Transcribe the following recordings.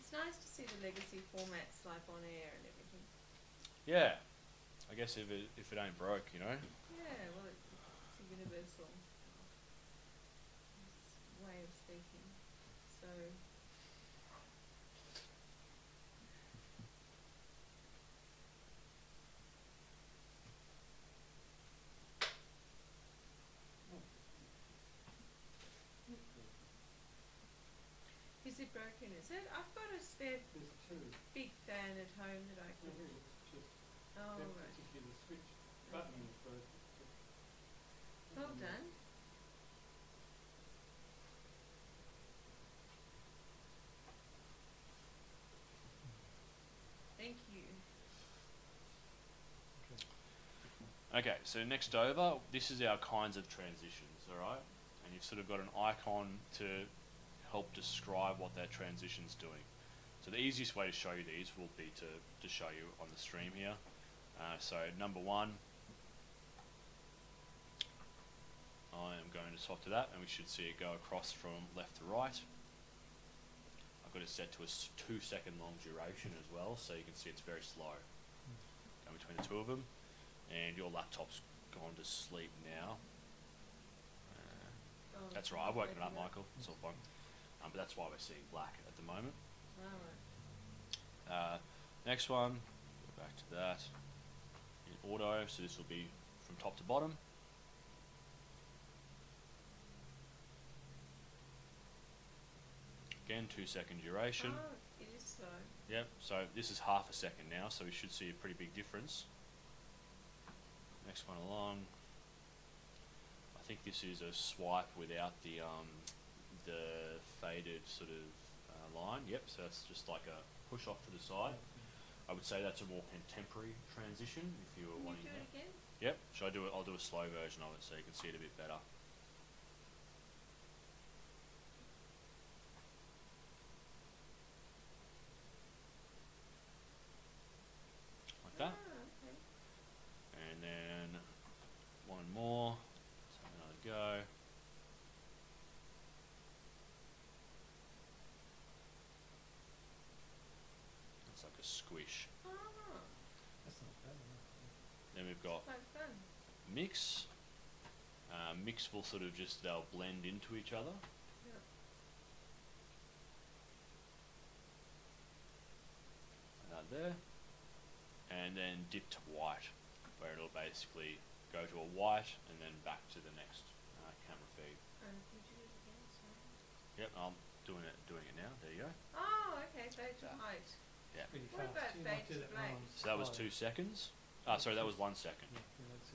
It's nice to see the legacy formats like on air and everything. Yeah, I guess if it ain't broke, you know. Yeah, well, it's a universal way of speaking. So, is it broken? Is it? I've got a spare big fan at home that I can. Oh, right. Particular switch button is broken. Well done. Thank you. Okay, so next over, this is our kinds of transitions, alright? And you've sort of got an icon to help describe what that transition's doing. So the easiest way to show you these will be to show you on the stream here. So number one, I am going to swap to that, and we should see it go across from left to right. I've got it set to a 2 second long duration as well, so you can see it's very slow. Going between the two of them. And your laptop's gone to sleep now. That's right, I've woken it up, Michael. It's all fine. But that's why we're seeing black at the moment. Next one, go back to that. In auto, so this will be from top to bottom. Again, 2 second duration. Oh, it is slow. Yep, so this is half a second now, so we should see a pretty big difference. Next one along. I think this is a swipe without the faded sort of line. Yep, so that's just like a push off to the side. I would say that's a more contemporary transition if you were wanting to. Can you do it again? Yep, should I do it? I'll do a slow version of it so you can see it a bit better. Like that. Okay. And then one more. So another go. It's like a squish. Oh, That's not bad enough. Then we've got quite fun. mix. Mix will sort of just, they'll blend into each other. Yep. That there. And then dip to white, where it'll basically go to a white and then back to the next camera feed. Can you do it again? Sorry. Yep, I'm doing it now. There you go. Oh, okay, fade to white. Yeah. What about fade to black? So that was 2 seconds. Sorry, that was 1 second. Yeah,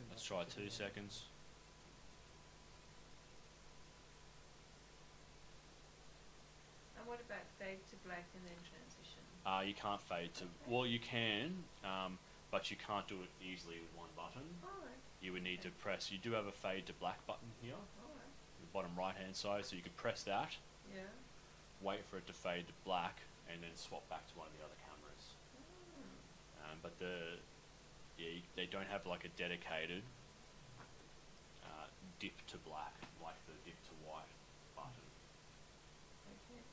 Let's try 2 seconds. And what about fade to black and then transition? You can't fade to, well you can, but you can't do it easily with one button. Alright. You would need to press, you do have a fade to black button here, Alright. the bottom right hand side, so you could press that, Yeah. wait for it to fade to black, and then swap back to one of the other cameras. But they don't have like a dedicated dip to black, like the dip to white button. Okay.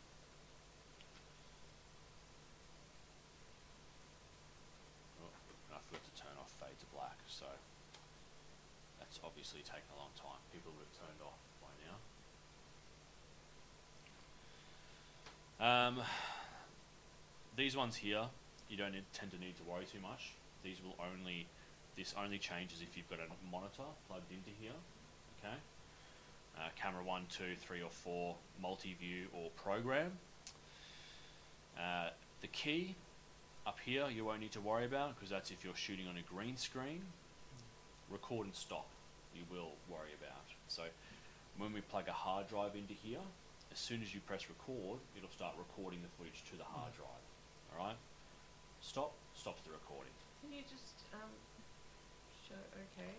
Oh, and I forgot to turn off fade to black, so that's obviously taken a long time. People would have turned off by now. These ones here, you don't tend to need to worry too much. This only changes if you've got a monitor plugged into here. Okay. Camera 1, 2, 3, or 4, multi-view or program. The key up here you won't need to worry about because that's if you're shooting on a green screen. Record and stop you will worry about. So when we plug a hard drive into here, as soon as you press record, it'll start recording the footage to the hard drive. Alright? Stop, stops the recording. Can you just show, okay.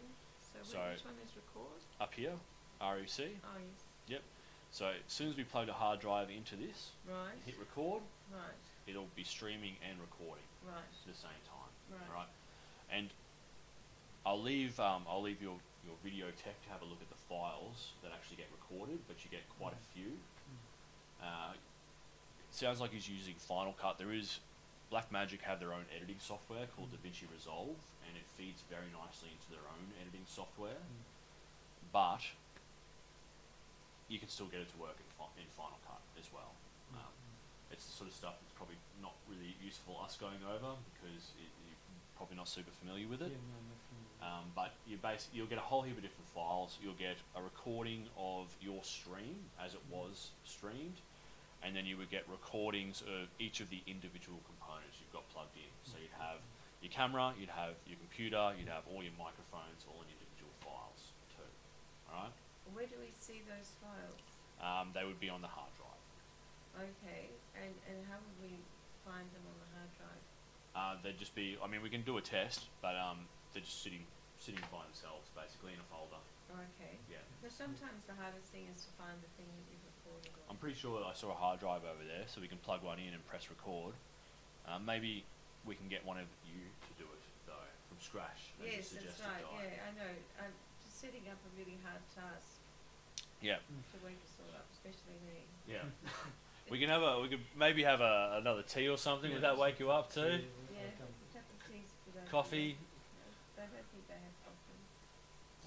So which one is record? Up here, REC. Oh, yes. Yep. So as soon as we plug a hard drive into this, Right. hit record, Right. it'll be streaming and recording Right. at the same time. Right. Alright? And I'll leave your video tech to have a look at the files that actually get recorded, but you get quite a few. sounds like he's using Final Cut. There is Blackmagic have their own editing software called DaVinci Resolve, and it feeds very nicely into their own editing software. But you can still get it to work in Final Cut as well. It's the sort of stuff that's probably not really useful us going over because you're probably not super familiar with it. Yeah, no, definitely. But you'll get a whole heap of different files. You'll get a recording of your stream as it was streamed, and then you would get recordings of each of the individual components you've got plugged in. So you'd have your camera, you'd have your computer, you'd have all your microphones, all in individual files too. Alright? Where do we see those files? They would be on the hard drive. Okay, and how would we find them on the hard drive? They'd just be, I mean, we can do a test, but they're just sitting by themselves, basically, in a folder. Okay. Yeah. Because sometimes the hardest thing is to find the thing that you've recorded on. I'm pretty sure that I saw a hard drive over there, so we can plug one in and press record. Maybe we can get one of you to do it, though, from scratch, as you Yes, that's suggested, right. Di. Yeah, I know. Just setting up a really hard task Yeah. to wake us all up, especially me. Yeah. We could maybe have another tea or something. Would that wake you up too? Yeah, a cup of tea's a good idea. Coffee. No, I don't think they have coffee.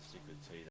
Stick with tea.